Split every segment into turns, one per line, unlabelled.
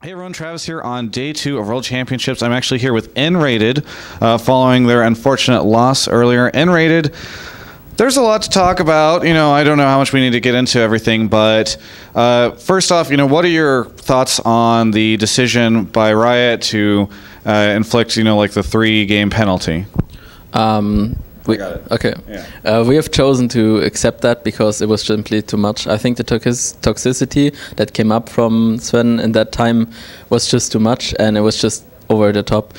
Hey everyone, Travis here on day 2 of World Championships. I'm actually here with nRated following their unfortunate loss earlier. nRated, there's a lot to talk about. I don't know how much we need to get into everything, but first off, what are your thoughts on the decision by Riot to inflict, like the 3-game penalty?
We have chosen to accept that because it was simply too much. I think the toxicity that came up from Sven in that time was just too much, and it was just over the top.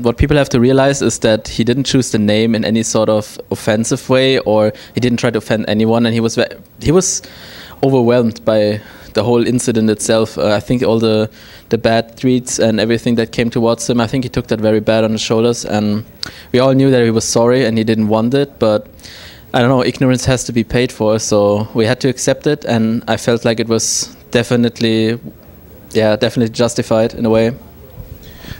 What people have to realize is that he didn't choose the name in any sort of offensive way, or he didn't try to offend anyone, and he was overwhelmed by the whole incident itself. I think all the bad tweets and everything that came towards him, I think he took that very bad on his shoulders, and we all knew that he was sorry and he didn't want it, but I don't know, ignorance has to be paid for, so we had to accept it, and I felt like it was definitely justified in a way.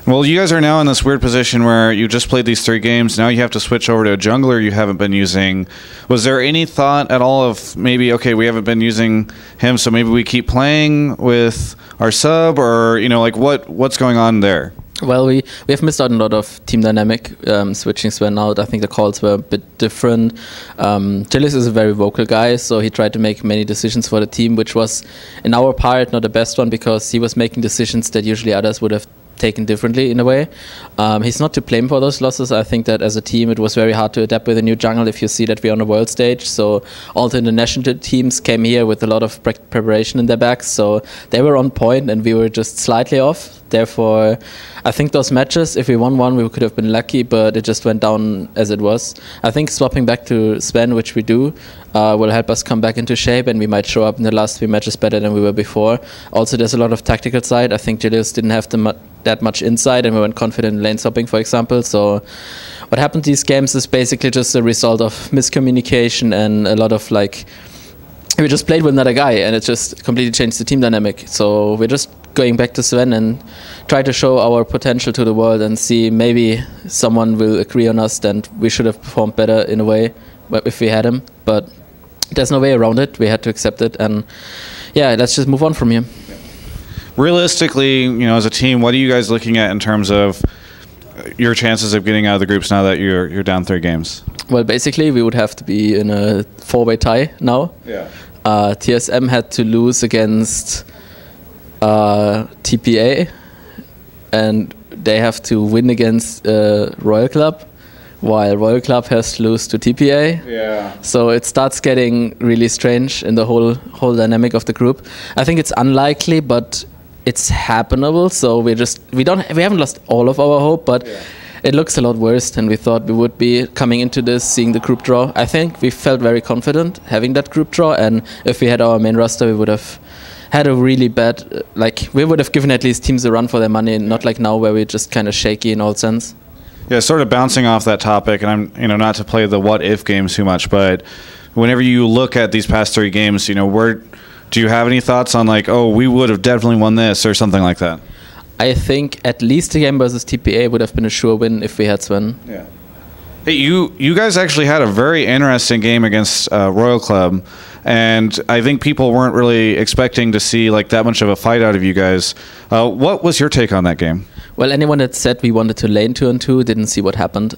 Well, you guys are now in this weird position where you just played these 3 games. Now you have to switch over to a jungler you haven't been using. Was there any thought at all of maybe, okay, we haven't been using him, so maybe we keep playing with our sub, or what's going on there?
Well, we have missed out on a lot of team dynamic, switching Sven out. I think the calls were a bit different. Gilles is a very vocal guy, so he tried to make many decisions for the team, which was, in our part, not the best one, because he was making decisions that usually others would have taken differently in a way. He's not to blame for those losses. I think that as a team it was very hard to adapt with a new jungle if you see that we're on a world stage. So all the international teams came here with a lot of preparation in their backs, so they were on point and we were just slightly off. Therefore, I think those matches, if we won one, we could have been lucky, but it just went down as it was. I think swapping back to Sven, which we do, will help us come back into shape, and we might show up in the last 3 matches better than we were before. Also, there's a lot of tactical side. I think Gilles didn't have that much insight, and we weren't confident in lane swapping, for example. So what happened these games is basically just a result of miscommunication and a lot of we just played with another guy, and it just completely changed the team dynamic. So we're just going back to Sven and try to show our potential to the world and see maybe someone will agree on us that we should have performed better in a way if we had him. But there's no way around it. We had to accept it, and yeah, let's just move on from here.
Realistically, as a team, what are you guys looking at in terms of your chances of getting out of the groups now that you're down 3 games?
Well, basically, we would have to be in a 4-way tie now.
Yeah.
TSM had to lose against TPA, and they have to win against Royal Club, while Royal Club has to lose to TPA.
Yeah.
So it starts getting really strange in the whole dynamic of the group. I think it's unlikely, but it's happenable. So we haven't lost all of our hope, but it looks a lot worse than we thought we would be coming into this, seeing the group draw. I think we felt very confident having that group draw, and if we had our main roster, we would have had a really bad, we would have given at least teams a run for their money, not like now where we're just kind of shaky in all sense.
Yeah, sort of bouncing off that topic, and I'm, not to play the what if games too much, but whenever you look at these past 3 games, do you have any thoughts on we would have definitely won this or something like that?
I think at least the game versus TPA would have been a sure win if we had Sven.
Yeah. Hey, you guys actually had a very interesting game against Royal Club, and I think people weren't really expecting to see that much of a fight out of you guys. What was your take on that game?
Well, anyone that said we wanted to lane 2-on-2 didn't see what happened.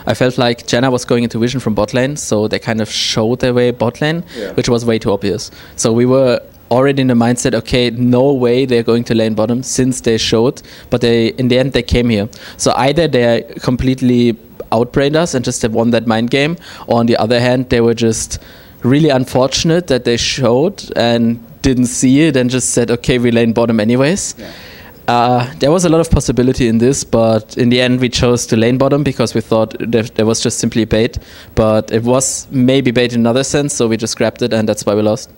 I felt like Janna was going into vision from bot lane, so they kind of showed their way bot lane, which was way too obvious. So we were already in the mindset, okay, no way they're going to lane bottom since they showed, but in the end they came here. So either they completely outbrained us and just have won that mind game, or on the other hand, they were just really unfortunate that they showed and didn't see it and just said, okay, we lane bottom anyways. Yeah. There was a lot of possibility in this, but in the end we chose to lane bottom because we thought there was just simply bait, but it was maybe bait in another sense, so we just grabbed it, and that's why we lost.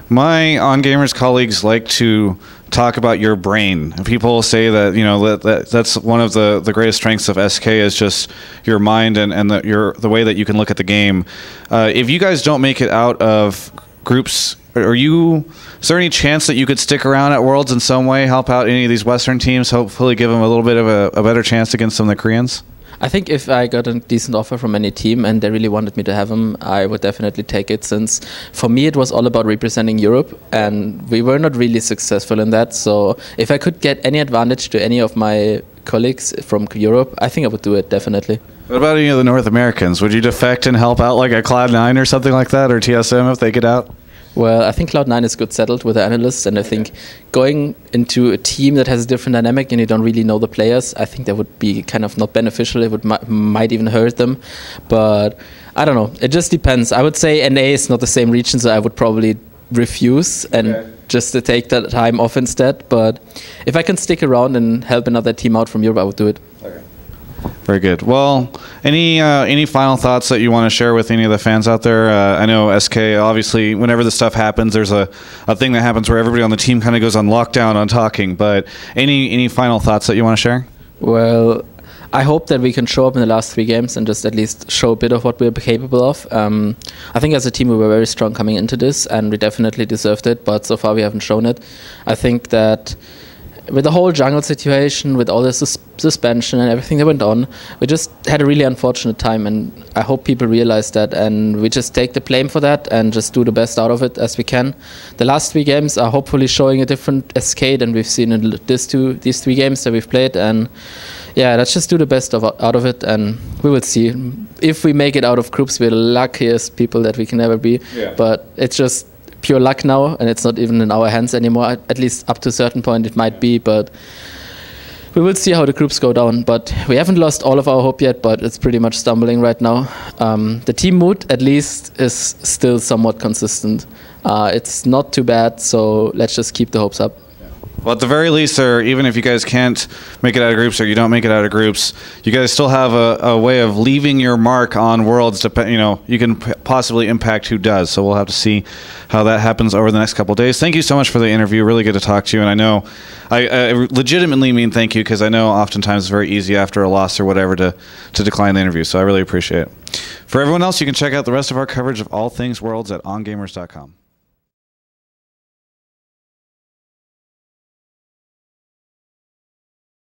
My On-Gamers colleagues like to talk about your brain. People say that that's one of the greatest strengths of SK is just your mind and the way that you can look at the game. If you guys don't make it out of groups, is there any chance that you could stick around at Worlds in some way, help out any of these Western teams, hopefully give them a little bit of a better chance against some of the Koreans?
I think if I got a decent offer from any team and they really wanted me to have him, I would definitely take it, since for me it was all about representing Europe and we were not really successful in that. So if I could get any advantage to any of my colleagues from Europe, I think I would do it, definitely.
What about any of the North Americans? Would you defect and help out like at Cloud9 or something like that, or TSM if they get out?
Well, I think Cloud9 is good settled with the analysts, and I think going into a team that has a different dynamic and you don't really know the players, I think that would be kind of not beneficial. It would might even hurt them. But I don't know. It just depends. I would say NA is not the same region, so I would probably refuse and just to take that time off instead. But if I can stick around and help another team out from Europe, I would do it.
Okay. Very good. Well, any final thoughts that you want to share with any of the fans out there? I know SK, obviously, whenever this stuff happens, there's a thing that happens where everybody on the team kind of goes on lockdown on talking. But any final thoughts that you want to share?
Well, I hope that we can show up in the last 3 games and just at least show a bit of what we're capable of. I think as a team we were very strong coming into this, and we definitely deserved it, but so far we haven't shown it. I think that with the whole jungle situation, with all the suspension and everything that went on, we just had a really unfortunate time, and I hope people realize that, and we just take the blame for that and just do the best out of it as we can. The last 3 games are hopefully showing a different SK than we've seen in these 3 games that we've played, and yeah, let's just do the best out of it, and we will see. If we make it out of groups, we're the luckiest people that we can ever be, but it's just pure luck now, and it's not even in our hands anymore. At least up to a certain point it might be, but we will see how the groups go down. But we haven't lost all of our hope yet, but it's pretty much stumbling right now. The team mood at least is still somewhat consistent. It's not too bad, so let's just keep the hopes up.
Well, at the very least, or even if you guys can't make it out of groups or you don't make it out of groups, you guys still have a way of leaving your mark on Worlds. You can possibly impact who does. So we'll have to see how that happens over the next couple of days. Thank you so much for the interview. Really good to talk to you. And I know I legitimately mean thank you, because I know oftentimes it's very easy after a loss or whatever to decline the interview. So I really appreciate it. For everyone else, you can check out the rest of our coverage of all things Worlds at ongamers.com.